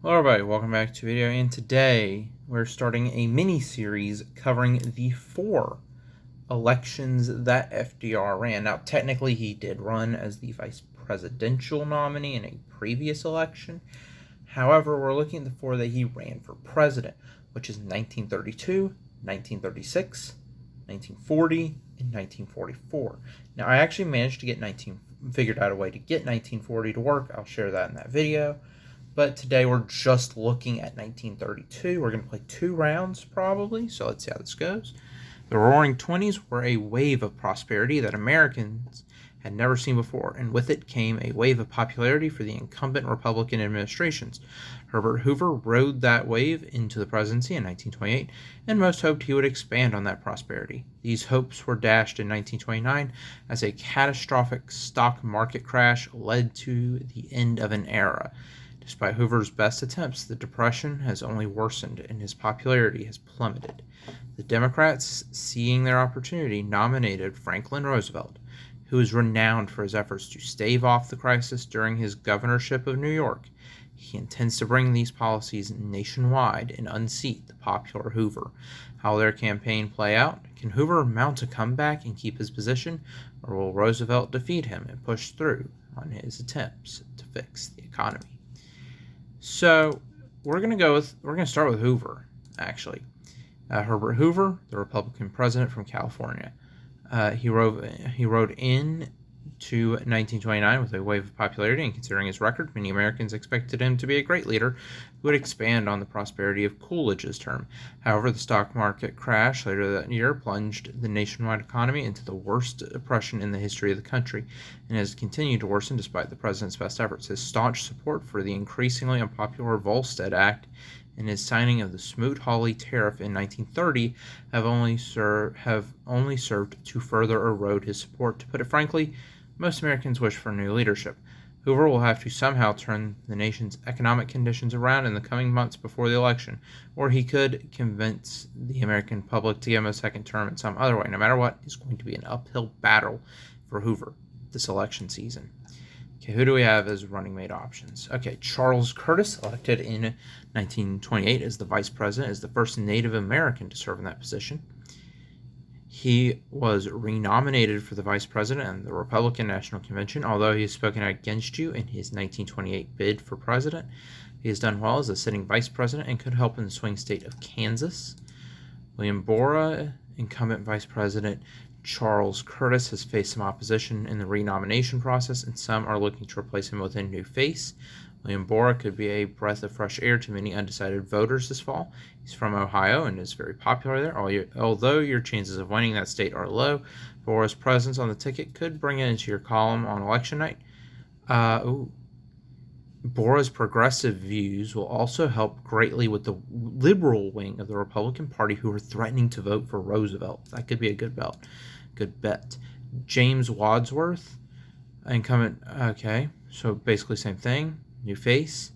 Hello everybody, welcome back to the video, and today we're starting a mini-series covering the 4 elections that FDR ran. Now, technically he did run as the vice presidential nominee in a previous election. However, we're looking at the 4 that he ran for president, which is 1932, 1936, 1940, and 1944. Now, I actually managed to figured out a way to get 1940 to work. I'll share that in that video. But today we're just looking at 1932. We're going to play 2 rounds probably, so let's see how this goes. The Roaring Twenties were a wave of prosperity that Americans had never seen before, and with it came a wave of popularity for the incumbent Republican administrations. Herbert Hoover rode that wave into the presidency in 1928, and most hoped he would expand on that prosperity. These hopes were dashed in 1929 as a catastrophic stock market crash led to the end of an era. Despite Hoover's best attempts, the Depression has only worsened and his popularity has plummeted. The Democrats, seeing their opportunity, nominated Franklin Roosevelt, who is renowned for his efforts to stave off the crisis during his governorship of New York. He intends to bring these policies nationwide and unseat the popular Hoover. How will their campaign play out? Can Hoover mount a comeback and keep his position, or will Roosevelt defeat him and push through on his attempts to fix the economy? So we're going to start with Hoover, actually. Herbert Hoover, the Republican president from California. He rode in to 1929 with a wave of popularity, and considering his record, many Americans expected him to be a great leader who would expand on the prosperity of Coolidge's term. However, the stock market crash later that year plunged the nationwide economy into the worst depression in the history of the country, and has continued to worsen despite the president's best efforts. His staunch support for the increasingly unpopular Volstead Act and his signing of the Smoot-Hawley Tariff in 1930 have only served to further erode his support. To put it frankly, most Americans wish for new leadership. Hoover will have to somehow turn the nation's economic conditions around in the coming months before the election, or he could convince the American public to give him a second term in some other way. No matter what, it's going to be an uphill battle for Hoover this election season. Okay, who do we have as running mate options? Okay, Charles Curtis, elected in 1928 as the vice president, is the first Native American to serve in that position. He was renominated for the vice president in the Republican National Convention. Although he has spoken out against you in his 1928 bid for president, he has done well as a sitting vice president and could help in the swing state of Kansas. William Borah, incumbent vice president Charles Curtis, has faced some opposition in the renomination process, and some are looking to replace him with a new face. William Borah could be a breath of fresh air to many undecided voters this fall. He's from Ohio and is very popular there. Although your chances of winning that state are low, Borah's presence on the ticket could bring it into your column on election night. Borah's progressive views will also help greatly with the liberal wing of the Republican Party who are threatening to vote for Roosevelt. That could be a good bet. James Wadsworth, incumbent. Okay, so basically same thing. New face.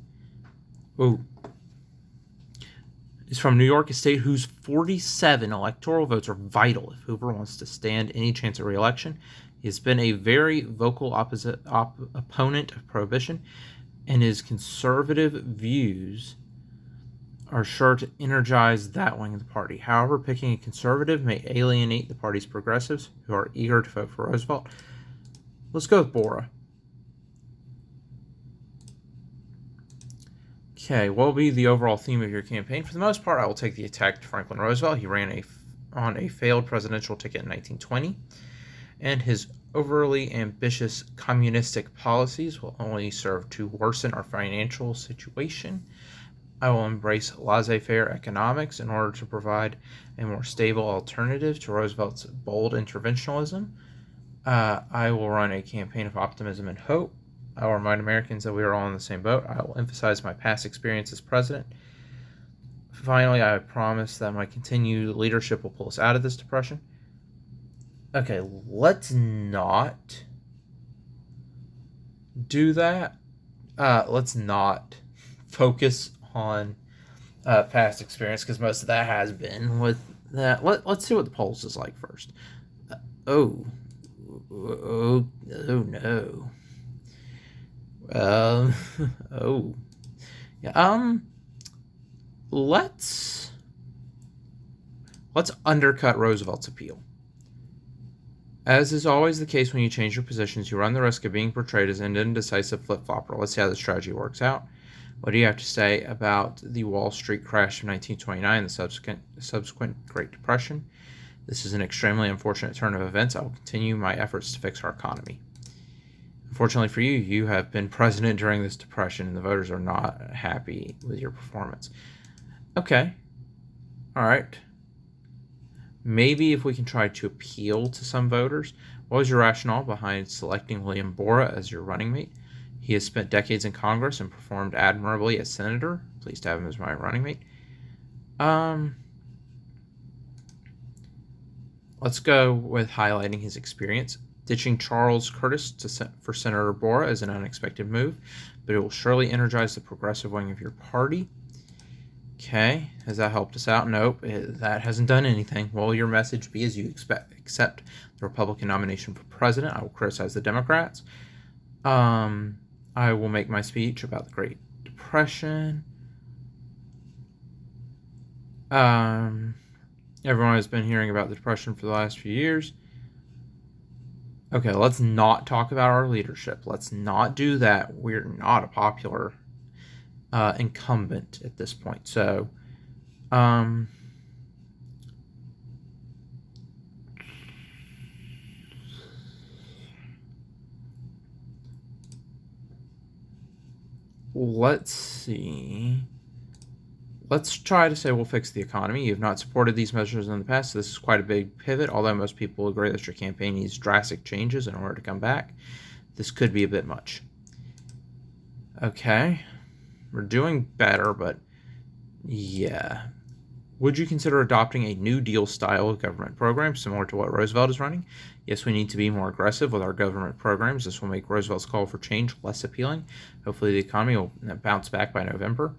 Is from New York, a state whose 47 electoral votes are vital if Hoover wants to stand any chance of re-election. He has been a very vocal opponent of prohibition, and his conservative views are sure to energize that wing of the party. However, picking a conservative may alienate the party's progressives who are eager to vote for Roosevelt. Let's go with Borah. Okay, what will be the overall theme of your campaign? For the most part, I will take the attack to Franklin Roosevelt. He ran on a failed presidential ticket in 1920, and his overly ambitious communistic policies will only serve to worsen our financial situation. I will embrace laissez-faire economics in order to provide a more stable alternative to Roosevelt's bold interventionism. I will run a campaign of optimism and hope. I will remind Americans that we are all in the same boat. I will emphasize my past experience as president. Finally, I promise that my continued leadership will pull us out of this depression. Okay, let's not do that. Let's not focus on past experience, because most of that has been with that. Let's see what the polls is like first. Oh no. Oh, Yeah. Let's undercut Roosevelt's appeal. As is always the case when you change your positions, you run the risk of being portrayed as an indecisive flip-flopper. Let's see how the strategy works out. What do you have to say about the Wall Street crash of 1929 and the subsequent Great Depression? This is an extremely unfortunate turn of events. I will continue my efforts to fix our economy. Unfortunately for you, you have been president during this depression, and the voters are not happy with your performance. Okay. All right. Maybe if we can try to appeal to some voters. What was your rationale behind selecting William Borah as your running mate? He has spent decades in Congress and performed admirably as senator. Pleased to have him as my running mate. Let's go with highlighting his experience. Ditching Charles Curtis for Senator Borah is an unexpected move, but it will surely energize the progressive wing of your party. Okay, has that helped us out? Nope, that hasn't done anything. Will your message be as you accept the Republican nomination for president? I will criticize the Democrats. I will make my speech about the Great Depression. Everyone has been hearing about the Depression for the last few years. Okay, let's not talk about our leadership. Let's not do that. We're not a popular incumbent at this point. So, let's see. Let's try to say we'll fix the economy. You have not supported these measures in the past, so this is quite a big pivot, although most people agree that your campaign needs drastic changes in order to come back. This could be a bit much. Okay. We're doing better, but yeah. Would you consider adopting a New Deal style of government program similar to what Roosevelt is running? Yes, we need to be more aggressive with our government programs. This will make Roosevelt's call for change less appealing. Hopefully the economy will bounce back by November.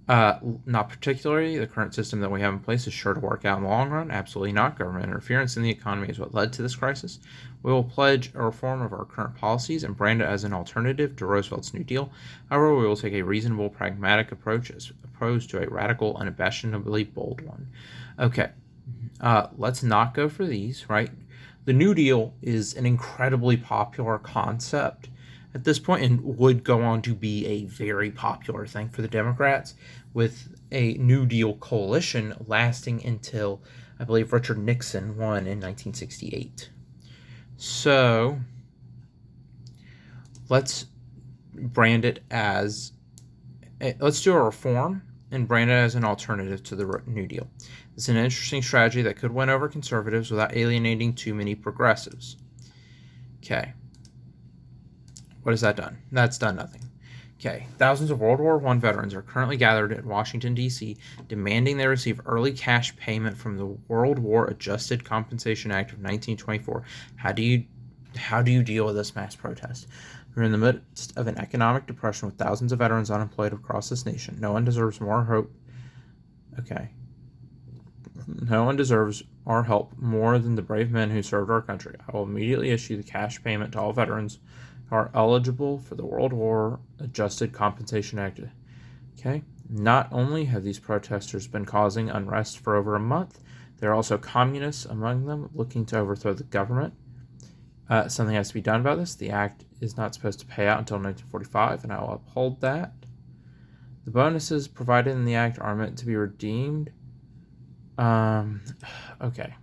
Not particularly. The current system that we have in place is sure to work out in the long run. Absolutely not. Government interference in the economy is what led to this crisis. We will pledge a reform of our current policies and brand it as an alternative to Roosevelt's New Deal. However, we will take a reasonable, pragmatic approach as opposed to a radical, unabashedly bold one. Okay, let's not go for these, right? The New Deal is an incredibly popular concept at this point and would go on to be a very popular thing for the Democrats, with a New Deal coalition lasting until, I believe, Richard Nixon won in 1968. So let's brand it as, let's do a reform and brand it as an alternative to the New Deal. It's an interesting strategy that could win over conservatives without alienating too many progressives. Okay. What has that done? That's done nothing. Okay, thousands of World War I veterans are currently gathered at Washington, D.C., demanding they receive early cash payment from the World War Adjusted Compensation Act of 1924. How do you deal with this mass protest? We're in the midst of an economic depression with thousands of veterans unemployed across this nation. No one deserves more hope. Okay. No one deserves our help more than the brave men who served our country. I will immediately issue the cash payment to all veterans who are eligible for the World War Adjusted Compensation Act. Okay. Not only have these protesters been causing unrest for over a month, there are also communists among them looking to overthrow the government. Something has to be done about this. The act is not supposed to pay out until 1945, and I will uphold that. The bonuses provided in the act are meant to be redeemed. Okay.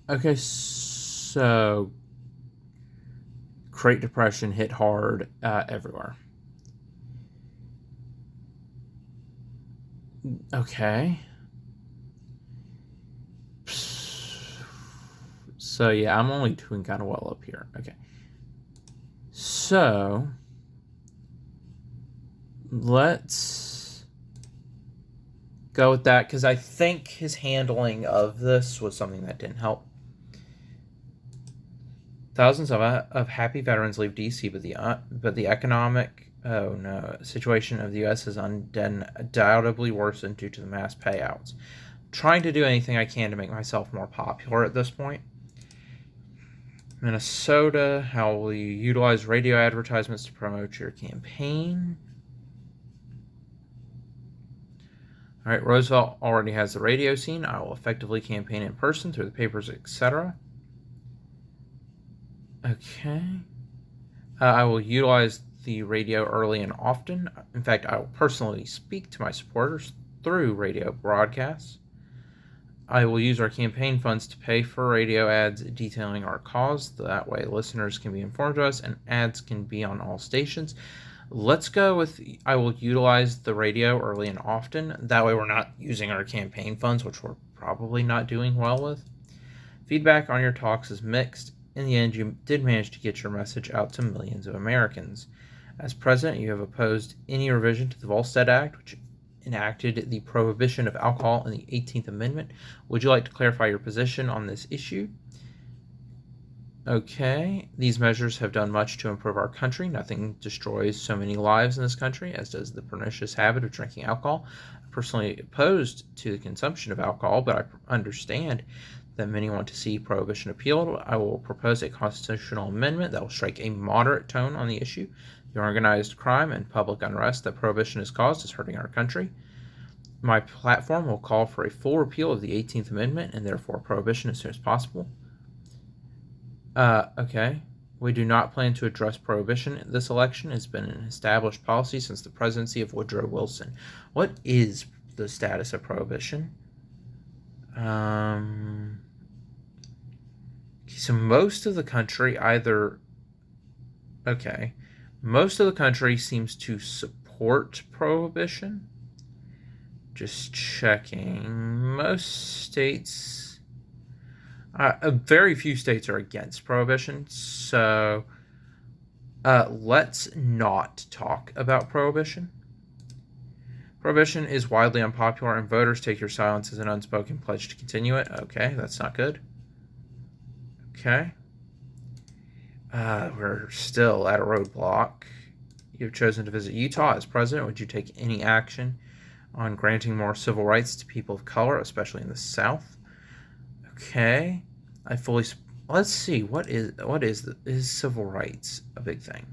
Okay, so Great Depression hit hard everywhere. Okay. So yeah, I'm only doing kind of well up here. Okay. So let's go with that, because I think his handling of this was something that didn't help. Thousands of happy veterans leave D.C., but the economic situation of the U.S. has undoubtedly worsened due to the mass payouts. I'm trying to do anything I can to make myself more popular at this point. Minnesota, how will you utilize radio advertisements to promote your campaign? All right, Roosevelt already has the radio scene. I will effectively campaign in person through the papers, etc. Okay. I will utilize the radio early and often. In fact, I will personally speak to my supporters through radio broadcasts. I will use our campaign funds to pay for radio ads detailing our cause. That way listeners can be informed of us and ads can be on all stations. Let's go with I will utilize the radio early and often. That way we're not using our campaign funds, which we're probably not doing well with. Feedback on your talks is mixed. In the end, you did manage to get your message out to millions of Americans. As president, you have opposed any revision to the Volstead Act, which enacted the prohibition of alcohol in the 18th Amendment. Would you like to clarify your position on this issue? Okay, these measures have done much to improve our country. Nothing destroys so many lives in this country as does the pernicious habit of drinking alcohol. I'm personally opposed to the consumption of alcohol, but I understand that many want to see prohibition appealed. I will propose a constitutional amendment that will strike a moderate tone on the issue. The organized crime and public unrest that prohibition has caused is hurting our country. My platform will call for a full repeal of the 18th Amendment and therefore prohibition as soon as possible. Okay. We do not plan to address prohibition. This election has been an established policy since the presidency of Woodrow Wilson. What is the status of prohibition? So most of the country most of the country seems to support prohibition. Just checking. Most states, very few states are against prohibition, so let's not talk about prohibition. Prohibition is widely unpopular, and voters take your silence as an unspoken pledge to continue it. Okay, that's not good. Okay. We're still at a roadblock. You've chosen to visit Utah as president. Would you take any action on granting more civil rights to people of color, especially in the South? Okay. Let's see. Is civil rights a big thing?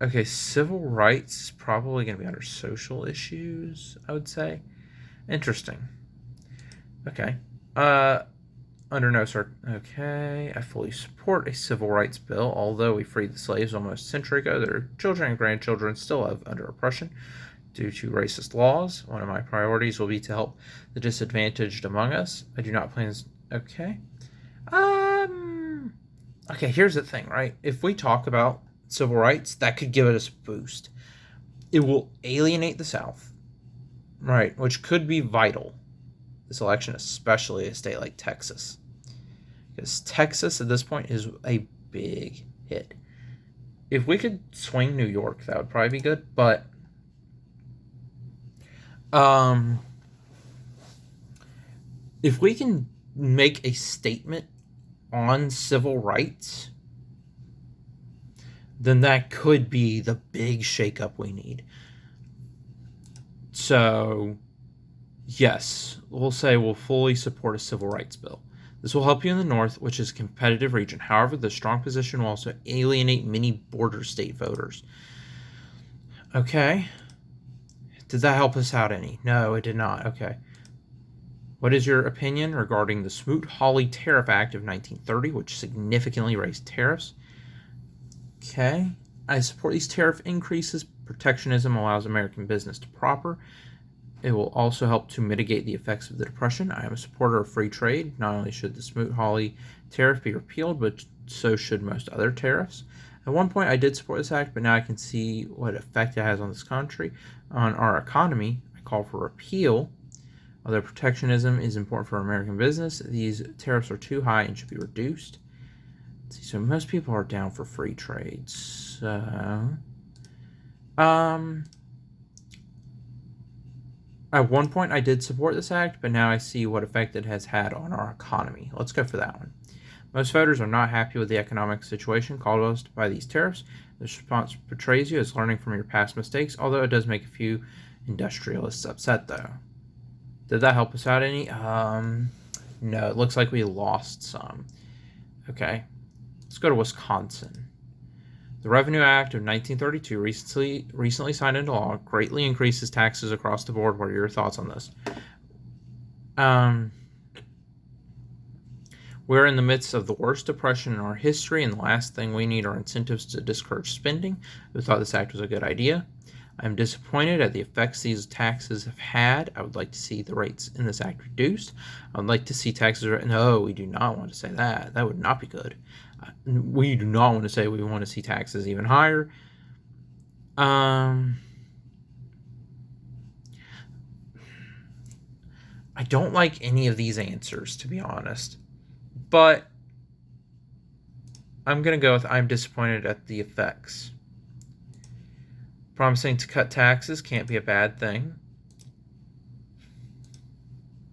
Okay, civil rights is probably going to be under social issues, I would say. Interesting. Okay. Under no okay, I fully support a civil rights bill. Although we freed the slaves almost a century ago, their children and grandchildren still live under oppression due to racist laws. One of my priorities will be to help the disadvantaged among us. I do not plan. Okay. Okay, here's the thing, right? If we talk about civil rights, that could give us a boost. It will alienate the South, right? Which could be vital. This election, especially a state like Texas. Because Texas at this point is a big hit. If we could swing New York, that would probably be good. But if we can make a statement on civil rights, then that could be the big shakeup we need. So yes, we'll say we'll fully support a civil rights bill. This will help you in the North, which is a competitive region. However, the strong position will also alienate many border state voters. Okay. Did that help us out any? No, it did not. Okay. What is your opinion regarding the Smoot-Hawley Tariff Act of 1930, which significantly raised tariffs? Okay. I support these tariff increases. Protectionism allows American business to prosper. It will also help to mitigate the effects of the Depression. I am a supporter of free trade. Not only should the Smoot-Hawley tariff be repealed, but so should most other tariffs. At one point, I did support this act, but now I can see what effect it has on this country, on our economy. I call for repeal. Although protectionism is important for American business, these tariffs are too high and should be reduced. Let's see, so most people are down for free trade. So, at one point, I did support this act, but now I see what effect it has had on our economy. Let's go for that one. Most voters are not happy with the economic situation caused by these tariffs. This response portrays you as learning from your past mistakes, although it does make a few industrialists upset, though. Did that help us out any? No, it looks like we lost some. Okay, let's go to Wisconsin. The Revenue Act of 1932, recently signed into law, greatly increases taxes across the board. What are your thoughts on this? We're in the midst of the worst depression in our history, and the last thing we need are incentives to discourage spending. We thought this act was a good idea. I'm disappointed at the effects these taxes have had. I would like to see the rates in this act reduced. I would like to see taxes. No, we do not want to say that. That would not be good. We do not want to say we want to see taxes even higher. I don't like any of these answers, to be honest. But I'm going to go with I'm disappointed at the effects. Promising to cut taxes can't be a bad thing.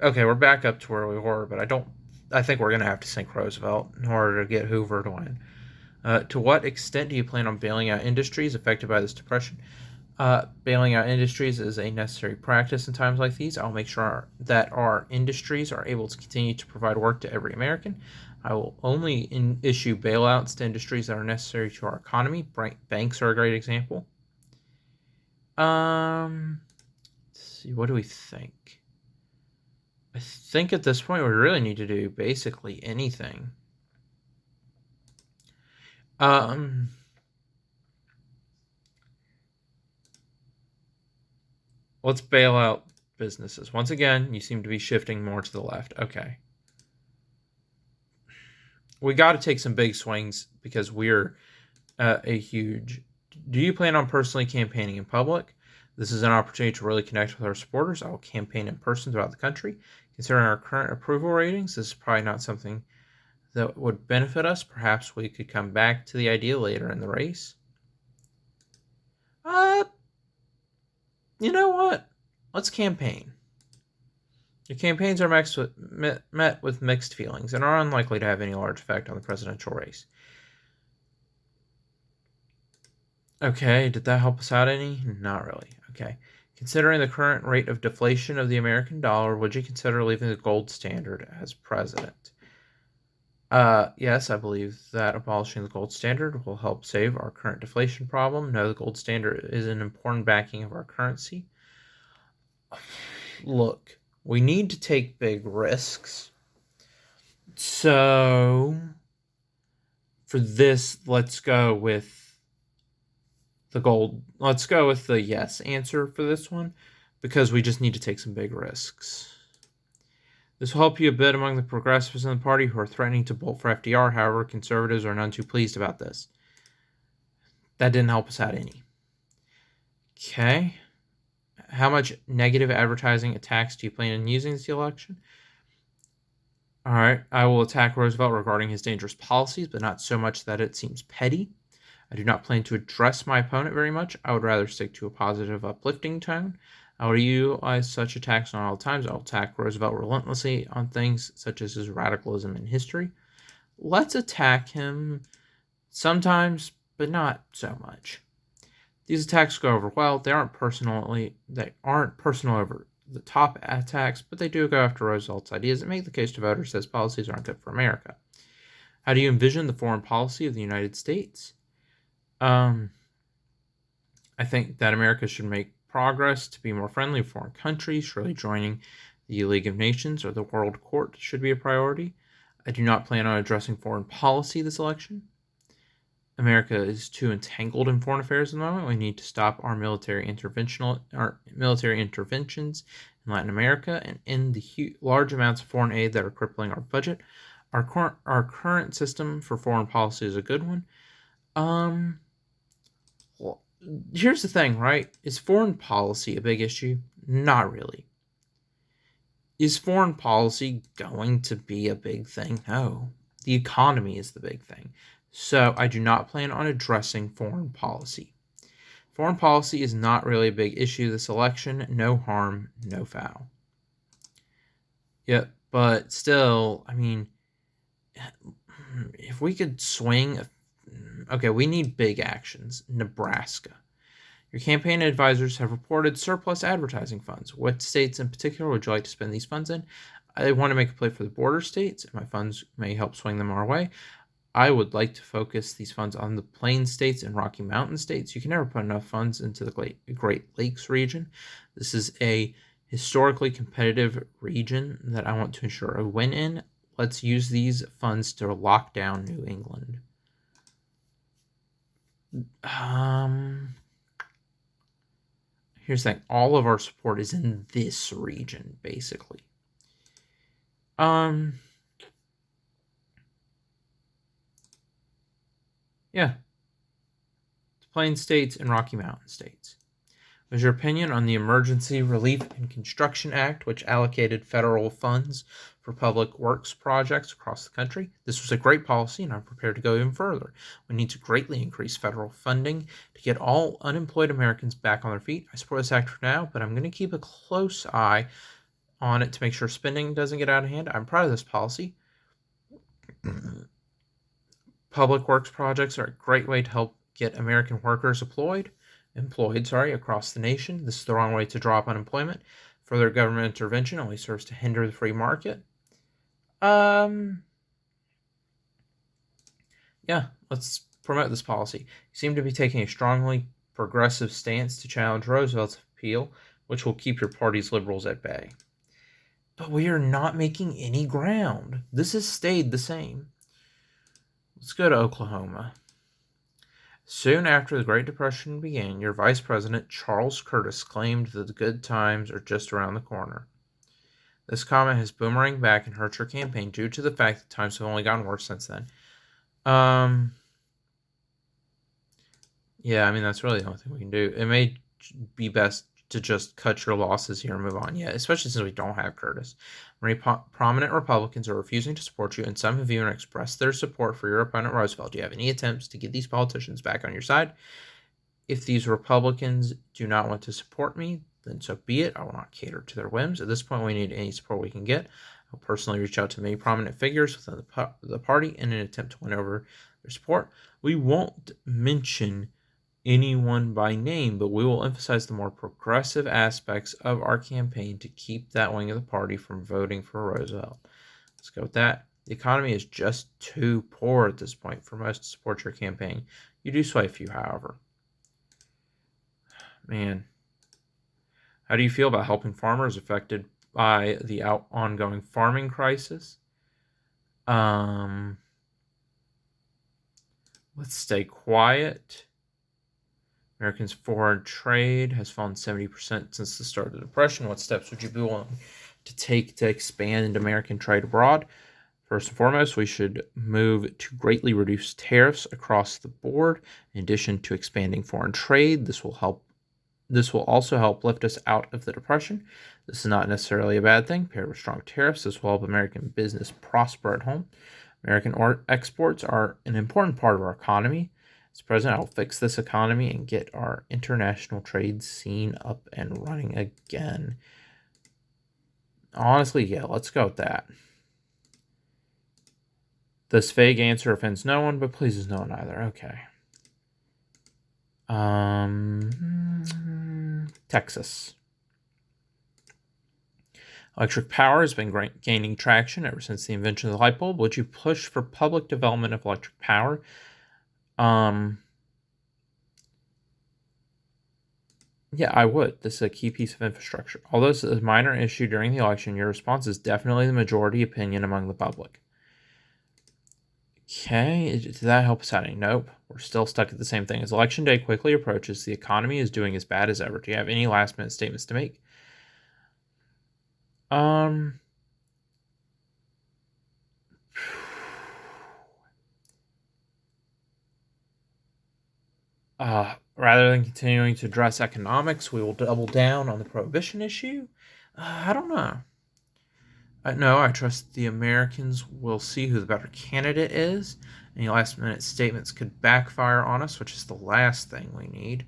Okay, we're back up to where we were, but I think we're going to have to sink Roosevelt in order to get Hoover to win. To what extent do you plan on bailing out industries affected by this depression? Bailing out industries is a necessary practice in times like these. I'll make sure that our industries are able to continue to provide work to every American. I will only issue bailouts to industries that are necessary to our economy. Banks are a great example. Let's see, what do we think? I think at this point we really need to do basically anything. Let's bail out businesses. Once again, you seem to be shifting more to the left. Okay. We got to take some big swings because we're a huge... Do you plan on personally campaigning in public? This is an opportunity to really connect with our supporters. I will campaign in person throughout the country. Considering our current approval ratings, this is probably not something that would benefit us. Perhaps we could come back to the idea later in the race. You know what? Let's campaign. Your campaigns are met with mixed feelings and are unlikely to have any large effect on the presidential race. Okay, did that help us out any? Not really. Okay. Considering the current rate of deflation of the American dollar, would you consider leaving the gold standard as president? Yes, I believe that abolishing the gold standard will help save our current deflation problem. No, the gold standard is an important backing of our currency. Look, we need to take big risks. So, for this, let's go with the gold. Let's go with the yes answer for this one, because we just need to take some big risks. This will help you a bit among the progressives in the party who are threatening to vote for FDR. However, conservatives are none too pleased about this. That didn't help us out any. Okay. How much negative advertising attacks do you plan on using this election? All right. I will attack Roosevelt regarding his dangerous policies, but not so much that it seems petty. I do not plan to address my opponent very much. I would rather stick to a positive, uplifting tone. I will utilize such attacks on all times. I will attack Roosevelt relentlessly on things such as his radicalism in history. Let's attack him sometimes, but not so much. These attacks go over well. They aren't personal over the top attacks, but they do go after Roosevelt's ideas and make the case to voters that his policies aren't good for America. How do you envision the foreign policy of the United States? I think that America should make progress to be more friendly with foreign countries. Surely joining the League of Nations or the World Court should be a priority. I do not plan on addressing foreign policy this election. America is too entangled in foreign affairs at the moment. We need to stop our military interventions in Latin America and end the large amounts of foreign aid that are crippling our budget. Our current system for foreign policy is a good one. Well, here's the thing, right? Is foreign policy a big issue? Not really. Is foreign policy going to be a big thing? No. The economy is the big thing. So I do not plan on addressing foreign policy. Foreign policy is not really a big issue this election. No harm, no foul. Yep, but still, I mean, if we could swing... Okay, we need big actions. Nebraska. Your campaign advisors have reported surplus advertising funds. What states in particular would you like to spend these funds in? I want to make a play for the border states, and my funds may help swing them our way. I would like to focus these funds on the Plain states and Rocky Mountain states. You can never put enough funds into the Great Lakes region. This is a historically competitive region that I want to ensure a win in. Let's use these funds to lock down New England. Here's the thing. All of our support is in this region, basically. Yeah. The Plain States and Rocky Mountain States. What is your opinion on the Emergency Relief and Construction Act, which allocated federal funds for public works projects across the country? This was a great policy, and I'm prepared to go even further. We need to greatly increase federal funding to get all unemployed Americans back on their feet. I support this act for now, but I'm going to keep a close eye on it to make sure spending doesn't get out of hand. I'm proud of this policy. Public works projects are a great way to help get American workers employed across the nation. This is the wrong way to draw up unemployment. Further government intervention only serves to hinder the free market. Yeah, let's promote this policy. You seem to be taking a strongly progressive stance to challenge Roosevelt's appeal, which will keep your party's liberals at bay. But we are not making any ground. This has stayed the same. Let's go to Oklahoma. Soon after the Great Depression began, your Vice President, Charles Curtis, claimed that the good times are just around the corner. This comment has boomeranged back and hurt your campaign due to the fact that times have only gotten worse since then. Yeah, I mean, that's really the only thing we can do. It may be best to just cut your losses here and move on. Yeah, especially since we don't have Curtis. Many prominent Republicans are refusing to support you, and some have even expressed their support for your opponent, Roosevelt. Do you have any attempts to get these politicians back on your side? If these Republicans do not want to support me, then so be it. I will not cater to their whims. At this point, we need any support we can get. I'll personally reach out to many prominent figures within the party in an attempt to win over their support. We won't mention anyone by name, but we will emphasize the more progressive aspects of our campaign to keep that wing of the party from voting for Roosevelt. Let's go with that. The economy is just too poor at this point for most to support your campaign. You do sway a few, however. Man, how do you feel about helping farmers affected by the ongoing farming crisis? Let's stay quiet. Americans' foreign trade has fallen 70% since the start of the Depression. What steps would you be willing to take to expand American trade abroad? First and foremost, we should move to greatly reduce tariffs across the board. In addition to expanding foreign trade, this will also help lift us out of the Depression. This is not necessarily a bad thing. Paired with strong tariffs, this will help American business prosper at home. American exports are an important part of our economy. As president, I'll fix this economy and get our international trade scene up and running again. Honestly, yeah, let's go with that. This vague answer offends no one, but pleases no one either. Okay. Texas. Electric power has been gaining traction ever since the invention of the light bulb. Would you push for public development of electric power? Yeah, I would. This is a key piece of infrastructure. Although this is a minor issue during the election, your response is definitely the majority opinion among the public. Okay, did that help us out any? Nope. We're still stuck at the same thing. As election day quickly approaches, the economy is doing as bad as ever. Do you have any last minute statements to make? Rather than continuing to address economics, we will double down on the prohibition issue. I don't know. No, I trust the Americans will see who the better candidate is. Any last-minute statements could backfire on us, which is the last thing we need.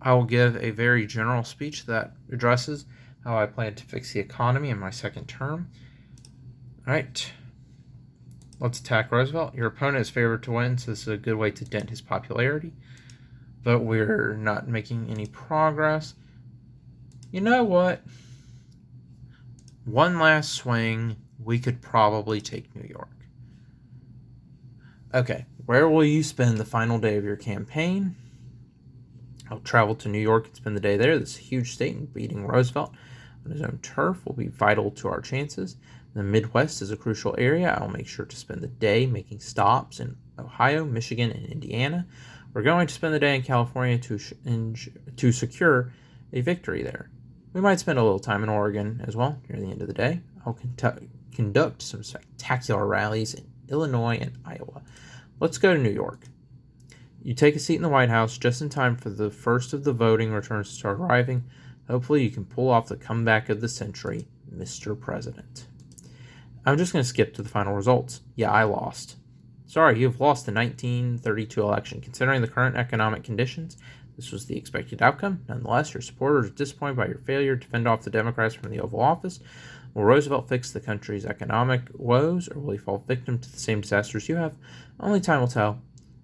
I will give a very general speech that addresses how I plan to fix the economy in my second term. All right. Let's attack Roosevelt. Your opponent is favored to win, so this is a good way to dent his popularity. But we're not making any progress. You know what? One last swing we could probably take New York. Okay, where will you spend the final day of your campaign? I'll travel to New York and spend the day there. This huge state, and beating Roosevelt on his own turf will be vital to our chances. The Midwest is a crucial area. I'll make sure to spend the day making stops in Ohio, Michigan, and Indiana. We're going to spend the day in California to secure a victory there. We might spend a little time in Oregon as well near the end of the day. I'll conduct some spectacular rallies in Illinois and Iowa. Let's go to New York. You take a seat in the White House just in time for the first of the voting returns to start arriving. Hopefully you can pull off the comeback of the century, Mr. President. I'm just going to skip to the final results. Yeah, I lost. Sorry, you've lost the 1932 election. Considering the current economic conditions, this was the expected outcome. Nonetheless, your supporters are disappointed by your failure to fend off the Democrats from the Oval Office. Will Roosevelt fix the country's economic woes, or will he fall victim to the same disasters you have? Only time will tell.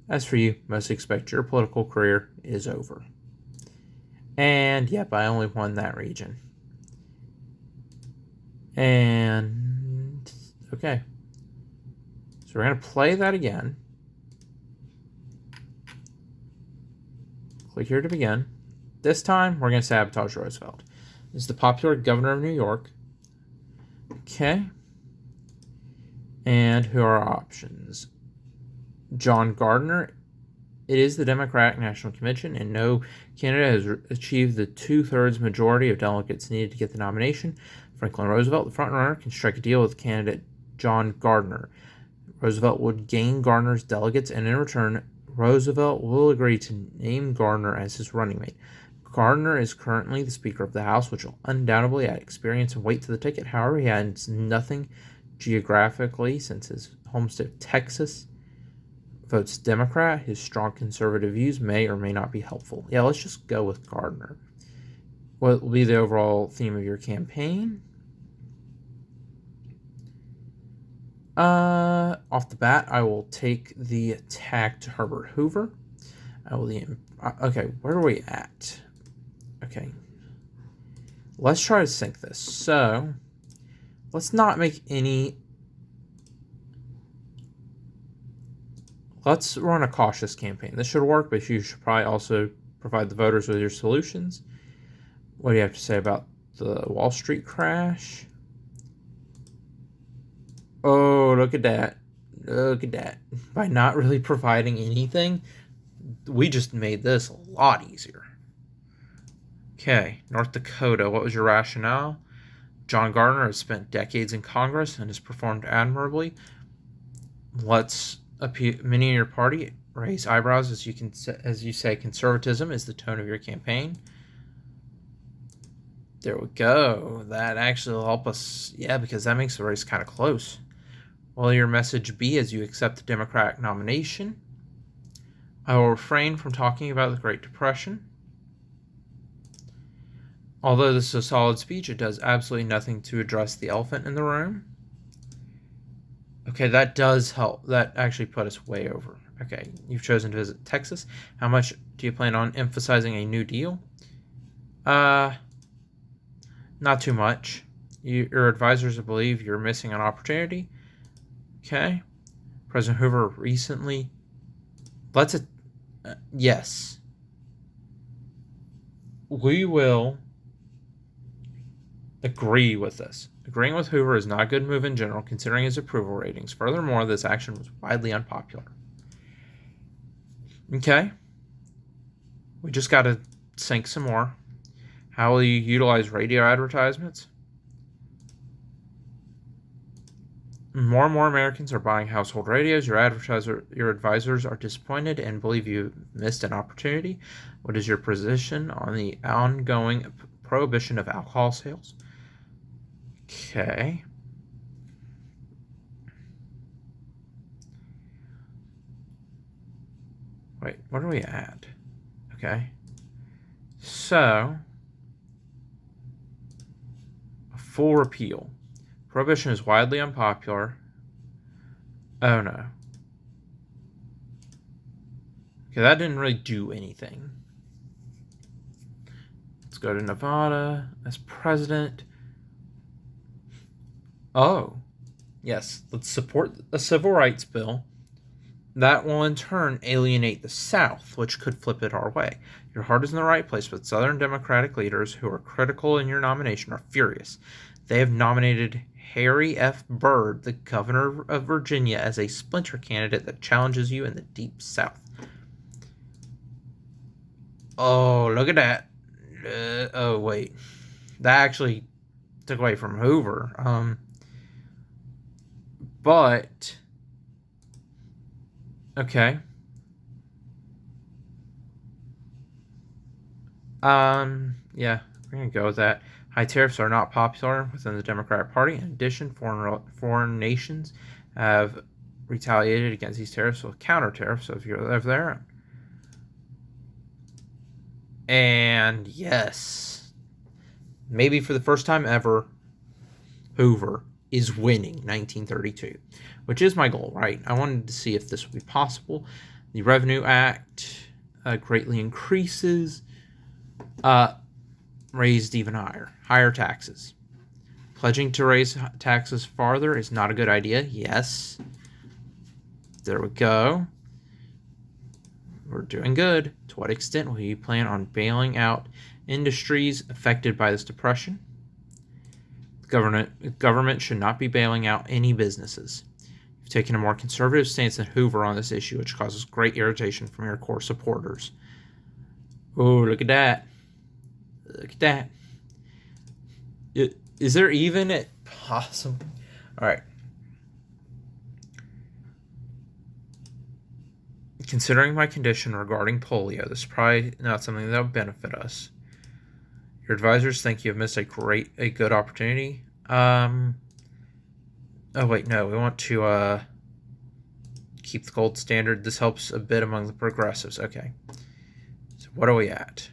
As for you, most expect your political career is over. And yep, I only won that region. And okay. So we're going to play that again. Click here to begin. This time, we're going to sabotage Roosevelt. This is the popular governor of New York. Okay. And who are our options? John Gardner. It is the Democratic National Convention, and no candidate has achieved the 2/3 majority of delegates needed to get the nomination. Franklin Roosevelt, the frontrunner, can strike a deal with candidate John Gardner. Roosevelt would gain Gardner's delegates, and in return, Roosevelt will agree to name Gardner as his running mate. Gardner is currently the Speaker of the House, which will undoubtedly add experience and weight to the ticket. However, he adds nothing geographically since his home state of Texas votes Democrat. His strong conservative views may or may not be helpful. Yeah, let's just go with Gardner. What will be the overall theme of your campaign? Off the bat, I will take the attack to Herbert Hoover. Okay, where are we at? Okay. Let's try to sync this. So, let's not make any... Let's run a cautious campaign. This should work, but you should probably also provide the voters with your solutions. What do you have to say about the Wall Street crash? Oh, look at that. Look at that. By not really providing anything, we just made this a lot easier. Okay, North Dakota, what was your rationale? John Gardner has spent decades in Congress and has performed admirably. Let's appeal. Many in your party raise eyebrows as you say conservatism is the tone of your campaign. There we go. That actually will help us. Yeah, because that makes the race kind of close. Will your message be as you accept the Democratic nomination? I will refrain from talking about the Great Depression. Although this is a solid speech, it does absolutely nothing to address the elephant in the room. Okay, that does help. That actually put us way over. Okay, you've chosen to visit Texas. How much do you plan on emphasizing a New Deal? Not too much. Your advisors believe you're missing an opportunity. Okay. President Hoover recently... yes. We will agree with this. Agreeing with Hoover is not a good move in general, considering his approval ratings. Furthermore, this action was widely unpopular. Okay. We just got to sync some more. How will you utilize radio advertisements? More and more Americans are buying household radios. Your advisors are disappointed and believe you missed an opportunity. What is your position on the ongoing prohibition of alcohol sales? Okay. Wait, what are we at? Okay. So, a full repeal. Prohibition is widely unpopular. Oh no. Okay, that didn't really do anything. Let's go to Nevada as president. Oh. Yes, let's support a civil rights bill. That will in turn alienate the South, which could flip it our way. Your heart is in the right place, but Southern Democratic leaders who are critical in your nomination are furious. They have nominated Harry F. Byrd, the governor of Virginia, as a splinter candidate that challenges you in the Deep South. Oh, look at that. Oh, wait. That actually took away from Hoover. But okay. Yeah, we're gonna go with that. High tariffs are not popular within the Democratic Party. In addition, foreign nations have retaliated against these tariffs with counter tariffs of their own. And yes, maybe for the first time ever, Hoover is winning 1932, which is my goal, right? I wanted to see if this would be possible. The Revenue Act greatly increases, raised even higher taxes. Pledging to raise taxes farther is not a good idea. Yes. There we go. We're doing good. To what extent will you plan on bailing out industries affected by this depression? The government should not be bailing out any businesses. You've taken a more conservative stance than Hoover on this issue, which causes great irritation from your core supporters. Oh, look at that. Look at that. Is there even it possible? All right. Considering my condition regarding polio, this is probably not something that will benefit us. Your advisors think you have missed a good opportunity. Oh wait, no, we want to keep the gold standard. This helps a bit among the progressives. Okay. So what are we at?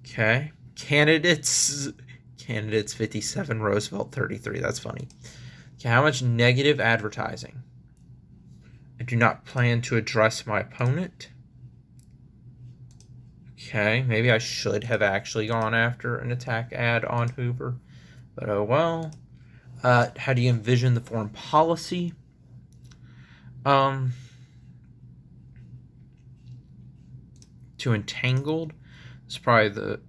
Okay. Candidates 57, Roosevelt 33. That's funny. Okay, how much negative advertising? I do not plan to address my opponent. Okay, maybe I should have actually gone after an attack ad on Hoover, but oh well. How do you envision the foreign policy? Too entangled. It's probably the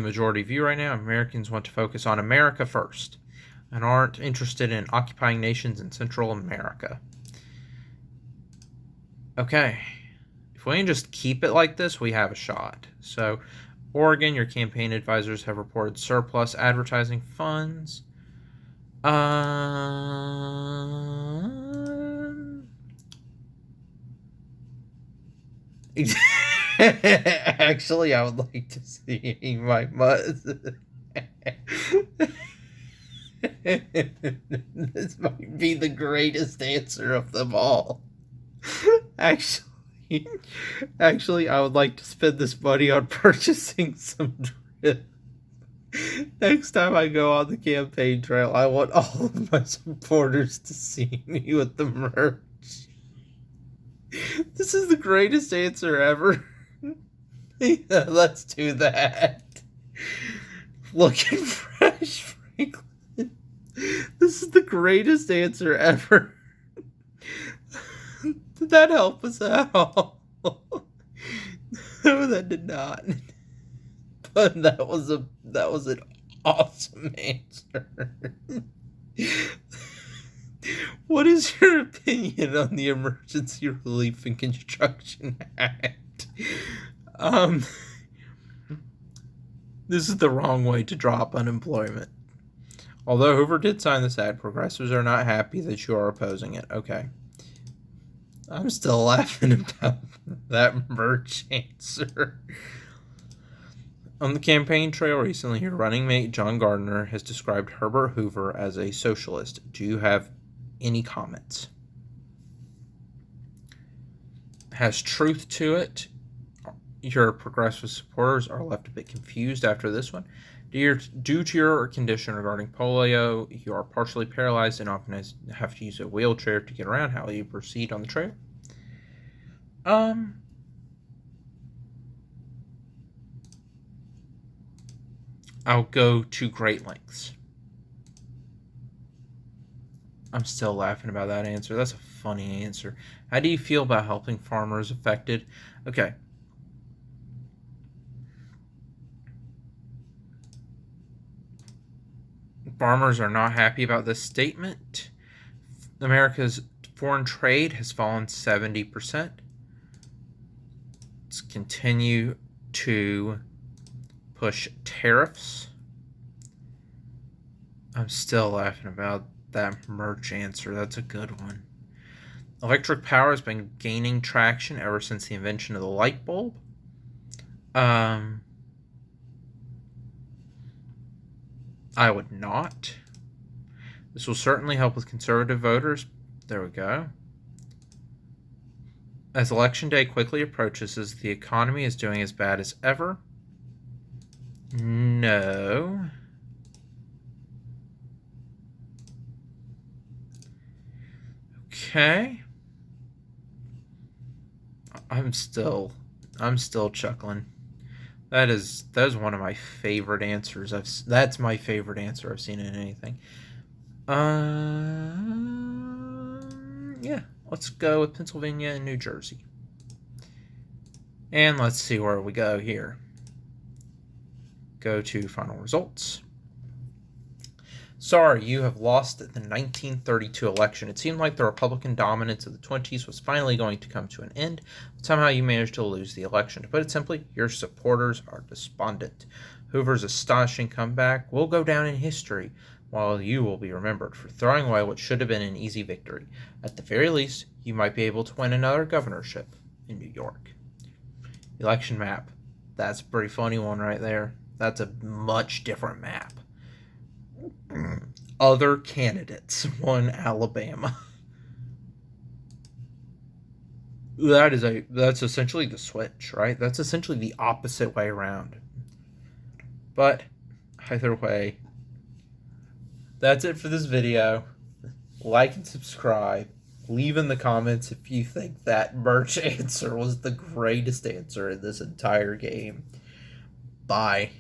majority view right now. Americans want to focus on America first and aren't interested in occupying nations in Central America. Okay. If we can just keep it like this, we have a shot. So, Oregon, your campaign advisors have reported surplus advertising funds. Actually, I would like to see my this might be the greatest answer of them all. Actually, I would like to spend this money on purchasing some drip. Next time I go on the campaign trail, I want all of my supporters to see me with the merch. This is the greatest answer ever. Yeah, let's do that. Looking fresh, Franklin. This is the greatest answer ever. Did that help us at all? No, that did not. But that was an awesome answer. What is your opinion on the Emergency Relief and Construction Act? This is the wrong way to drop unemployment. Although Hoover did sign this act, progressives are not happy that you are opposing it. Okay. I'm still laughing about that merch answer. On the campaign trail recently, your running mate John Gardner has described Herbert Hoover as a socialist. Do you have any comments? Has truth to it. Your progressive supporters are left a bit confused after this one. Due to your condition regarding polio, you are partially paralyzed and often have to use a wheelchair to get around. How will you proceed on the trail? I'll go to great lengths. I'm still laughing about that answer. That's a funny answer. How do you feel about helping farmers affected? Okay. Farmers are not happy about this statement. America's foreign trade has fallen 70%. Let's continue to push tariffs. I'm still laughing about that merch answer. That's a good one. Electric power has been gaining traction ever since the invention of the light bulb. I would not. This will certainly help with conservative voters. There we go. As election day quickly approaches, is the economy is doing as bad as ever? No. Okay. I'm still chuckling. That is one of my favorite answers. That's my favorite answer I've seen in anything. Yeah, let's go with Pennsylvania and New Jersey. And let's see where we go here. Go to final results. Sorry, you have lost the 1932 election. It seemed like the Republican dominance of the 20s was finally going to come to an end, but somehow you managed to lose the election. To put it simply, your supporters are despondent. Hoover's astonishing comeback will go down in history, while you will be remembered for throwing away what should have been an easy victory. At the very least, you might be able to win another governorship in New York. Election map. That's a pretty funny one right there. That's a much different map. Other candidates won Alabama. That's essentially the switch, right? That's essentially the opposite way around. But either way, that's it for this video. Like and subscribe. Leave in the comments if you think that merch answer was the greatest answer in this entire game. Bye.